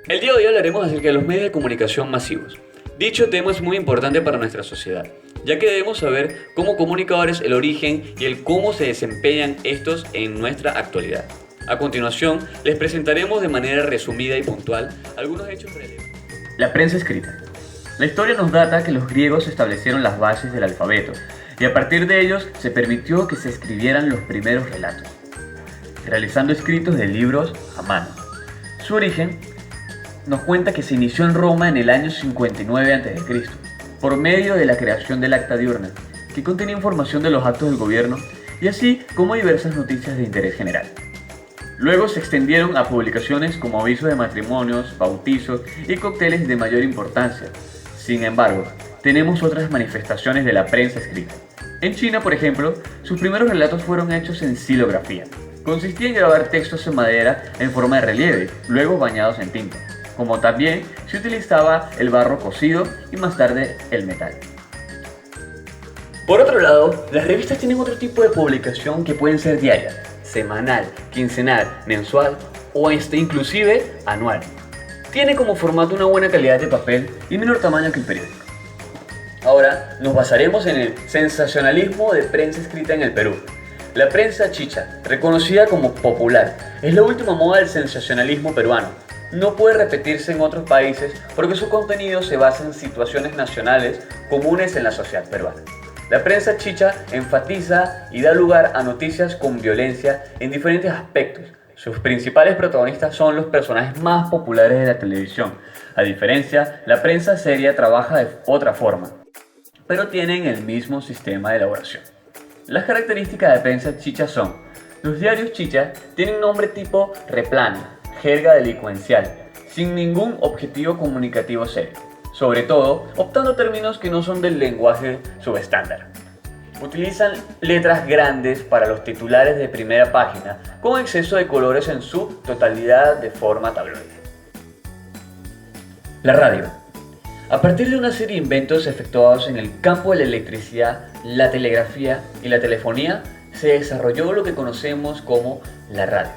El día de hoy hablaremos acerca de los medios de comunicación masivos. Dicho tema es muy importante para nuestra sociedad, ya que debemos saber como comunicadores el origen y el cómo se desempeñan estos en nuestra actualidad. A continuación, les presentaremos de manera resumida y puntual algunos hechos relevantes. La prensa escrita. La historia nos data que los griegos establecieron las bases del alfabeto y a partir de ellos se permitió que se escribieran los primeros relatos, realizando escritos de libros a mano. Su origen nos cuenta que se inició en Roma en el año 59 a.C., por medio de la creación del Acta Diurna, que contenía información de los actos del gobierno y así como diversas noticias de interés general. Luego se extendieron a publicaciones como avisos de matrimonios, bautizos y cócteles de mayor importancia. Sin embargo, tenemos otras manifestaciones de la prensa escrita. En China, por ejemplo, sus primeros relatos fueron hechos en xilografía. Consistía en grabar textos en madera en forma de relieve, luego bañados en tinta. Como también se utilizaba el barro cocido y más tarde el metal. Por otro lado, las revistas tienen otro tipo de publicación que pueden ser diarias, semanal, quincenal, mensual o inclusive anual. Tiene como formato una buena calidad de papel y menor tamaño que el periódico. Ahora nos basaremos en el sensacionalismo de prensa escrita en el Perú. La prensa chicha, reconocida como popular, es la última moda del sensacionalismo peruano. No puede repetirse en otros países porque su contenido se basa en situaciones nacionales comunes en la sociedad peruana. La prensa chicha enfatiza y da lugar a noticias con violencia en diferentes aspectos. Sus principales protagonistas son los personajes más populares de la televisión. A diferencia, la prensa seria trabaja de otra forma, pero tienen el mismo sistema de elaboración. Las características de prensa chicha son: los diarios chicha tienen nombre tipo replano, jerga delincuencial, sin ningún objetivo comunicativo serio, sobre todo optando términos que no son del lenguaje subestándar. Utilizan letras grandes para los titulares de primera página, con exceso de colores en su totalidad de forma tabloide. La radio. A partir de una serie de inventos efectuados en el campo de la electricidad, la telegrafía y la telefonía, se desarrolló lo que conocemos como la radio.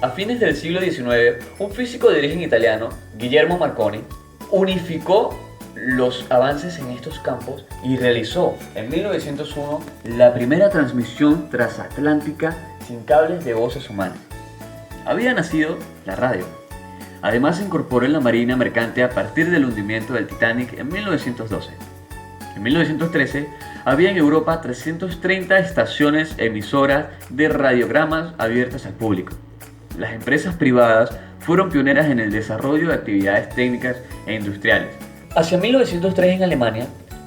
A fines del siglo XIX, un físico de origen italiano, Guillermo Marconi, unificó los avances en estos campos y realizó en 1901 la primera transmisión transatlántica sin cables de voces humanas. Había nacido la radio. Además se incorporó en la marina mercante a partir del hundimiento del Titanic en 1912. En 1913 había en Europa 330 estaciones emisoras de radiogramas abiertas al público. Las empresas privadas fueron pioneras en el desarrollo de actividades técnicas e industriales. Hacia 1903 en Alemania,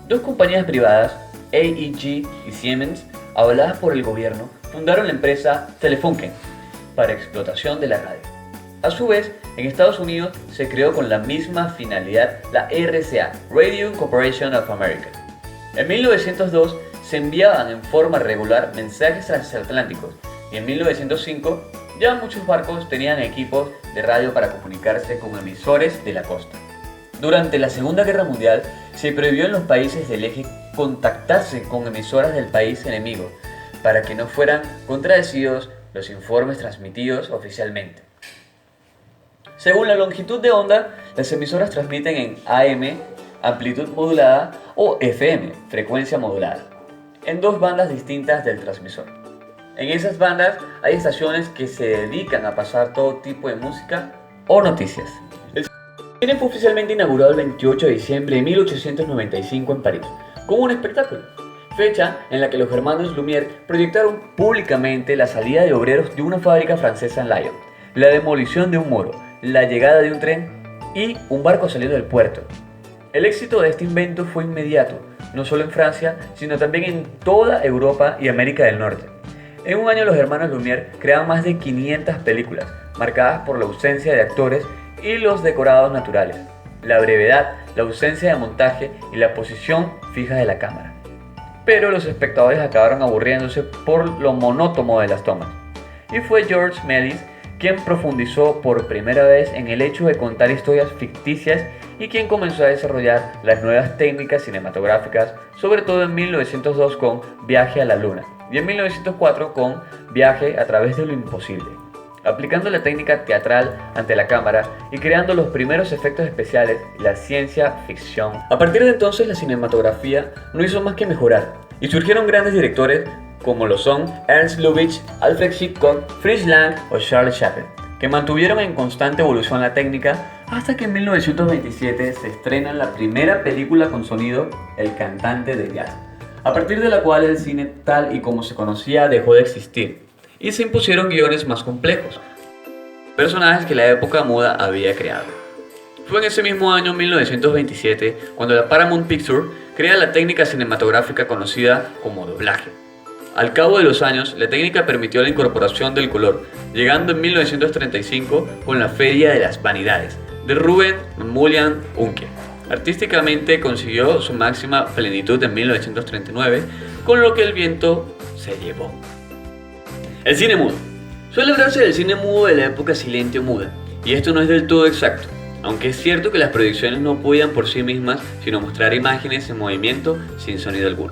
dos compañías privadas, AEG y Siemens, avaladas por el gobierno, fundaron la empresa Telefunken para explotación de la radio. A su vez, en Estados Unidos se creó con la misma finalidad la RCA, Radio Corporation of America. En 1902 se enviaban en forma regular mensajes transatlánticos y en 1905 ya muchos barcos tenían equipos de radio para comunicarse con emisores de la costa. Durante la Segunda Guerra Mundial se prohibió en los países del eje contactarse con emisoras del país enemigo para que no fueran contradecidos los informes transmitidos oficialmente. Según la longitud de onda, las emisoras transmiten en AM, amplitud modulada, o FM, frecuencia modulada, en dos bandas distintas del transmisor. En esas bandas hay estaciones que se dedican a pasar todo tipo de música o noticias. El cine fue oficialmente inaugurado el 28 de diciembre de 1895 en París, como un espectáculo, fecha en la que los hermanos Lumière proyectaron públicamente la salida de obreros de una fábrica francesa en Lyon, la demolición de un muro, la llegada de un tren y un barco saliendo del puerto. El éxito de este invento fue inmediato, no solo en Francia, sino también en toda Europa y América del Norte. En un año los hermanos Lumière crearon más de 500 películas, marcadas por la ausencia de actores y los decorados naturales, la brevedad, la ausencia de montaje y la posición fija de la cámara. Pero los espectadores acabaron aburriéndose por lo monótono de las tomas. Y fue George Méliès quien profundizó por primera vez en el hecho de contar historias ficticias y quien comenzó a desarrollar las nuevas técnicas cinematográficas, sobre todo en 1902 con Viaje a la Luna y en 1904 con Viaje a través de lo imposible. aplicando la técnica teatral ante la cámara y creando los primeros efectos especiales y la ciencia ficción. A partir de entonces la cinematografía no hizo más que mejorar y surgieron grandes directores como lo son Ernst Lubitsch, Alfred Hitchcock, Fritz Lang o Charles Chaplin, que mantuvieron en constante evolución la técnica hasta que en 1927 se estrena la primera película con sonido, El cantante de jazz, a partir de la cual el cine tal y como se conocía dejó de existir y se impusieron guiones más complejos, personajes que la época muda había creado. Fue en ese mismo año 1927 cuando la Paramount Pictures crea la técnica cinematográfica conocida como doblaje. Al cabo de los años, la técnica permitió la incorporación del color, llegando en 1935 con la Feria de las Vanidades, de Ruben Mullian Unke. Artísticamente consiguió su máxima plenitud en 1939, con lo que el viento se llevó. El cine mudo. Suele hablarse del cine mudo de la época silente o muda, y esto no es del todo exacto, aunque es cierto que las proyecciones no podían por sí mismas sino mostrar imágenes en movimiento sin sonido alguno.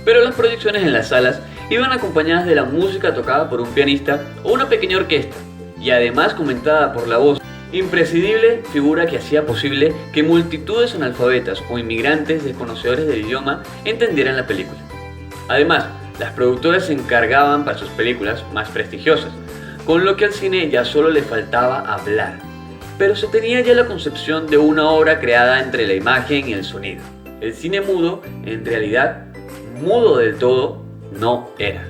Pero las proyecciones en las salas iban acompañadas de la música tocada por un pianista o una pequeña orquesta, y además comentada por la voz, imprescindible figura que hacía posible que multitudes analfabetas o inmigrantes desconocedores del idioma entendieran la película. Además, las productoras se encargaban para sus películas más prestigiosas, con lo que al cine ya solo le faltaba hablar, pero se tenía ya la concepción de una obra creada entre la imagen y el sonido. El cine mudo, en realidad, mudo del todo, no era.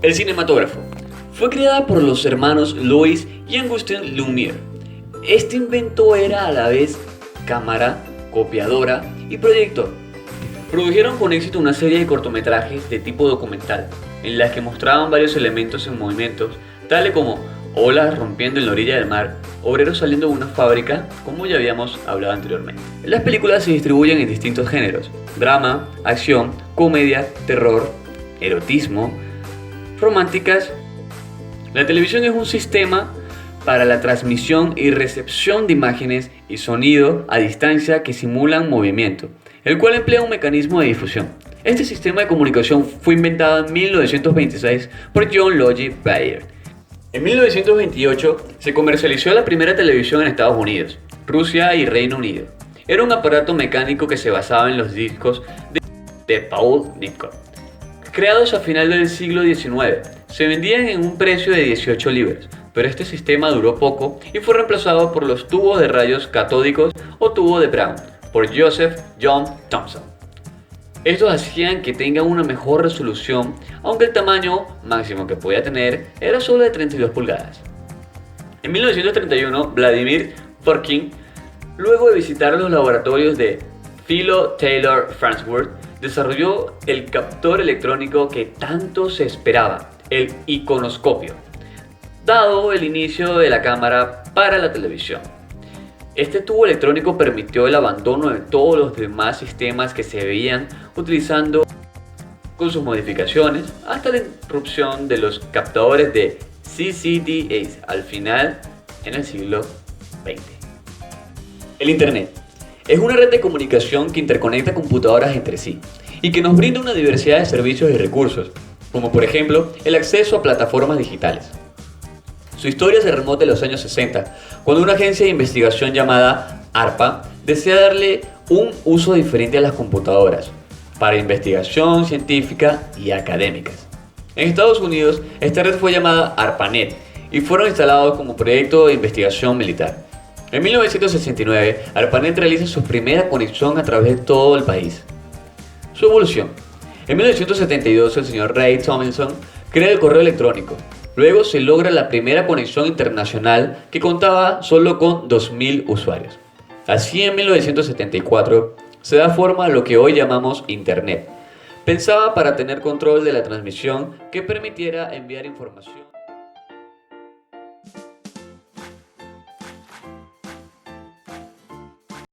El cinematógrafo fue creada por los hermanos Louis y Augustin Lumière. Este invento era a la vez cámara, copiadora y proyector. Produjeron con éxito una serie de cortometrajes de tipo documental, en las que mostraban varios elementos en movimientos, tales como olas rompiendo en la orilla del mar, obreros saliendo de una fábrica, como ya habíamos hablado anteriormente. Las películas se distribuyen en distintos géneros: drama, acción, comedia, terror, erotismo, románticas. La televisión es un sistema para la transmisión y recepción de imágenes y sonido a distancia que simulan movimiento, el cual emplea un mecanismo de difusión. Este sistema de comunicación fue inventado en 1926 por John Logie Baird. En 1928 se comercializó la primera televisión en Estados Unidos, Rusia y Reino Unido. Era un aparato mecánico que se basaba en los discos de Paul Nipkow, creados a final del siglo XIX. Se vendían en un precio de 18 libras, pero este sistema duró poco y fue reemplazado por los tubos de rayos catódicos o tubo de Brown por Joseph John Thomson. Estos hacían que tenga una mejor resolución, aunque el tamaño máximo que podía tener era solo de 32 pulgadas. En 1931, Vladimir Forkin, luego de visitar los laboratorios de Philo Taylor Farnsworth, desarrolló el captor electrónico que tanto se esperaba, el iconoscopio, dado el inicio de la cámara para la televisión. Este tubo electrónico permitió el abandono de todos los demás sistemas que se veían utilizando con sus modificaciones hasta la irrupción de los captadores de CCDs al final en el siglo XX. El Internet es una red de comunicación que interconecta computadoras entre sí y que nos brinda una diversidad de servicios y recursos, como por ejemplo el acceso a plataformas digitales. Su historia se remonta a los años 60, cuando una agencia de investigación llamada ARPA desea darle un uso diferente a las computadoras para investigación científica y académicas. En Estados Unidos, esta red fue llamada ARPANET y fueron instalados como proyecto de investigación militar. En 1969, ARPANET realiza su primera conexión a través de todo el país. Su evolución. En 1972, el señor Ray Tomlinson crea el correo electrónico. Luego se logra la primera conexión internacional que contaba solo con 2.000 usuarios. Así, en 1974 se da forma a lo que hoy llamamos Internet, pensada para tener control de la transmisión que permitiera enviar información.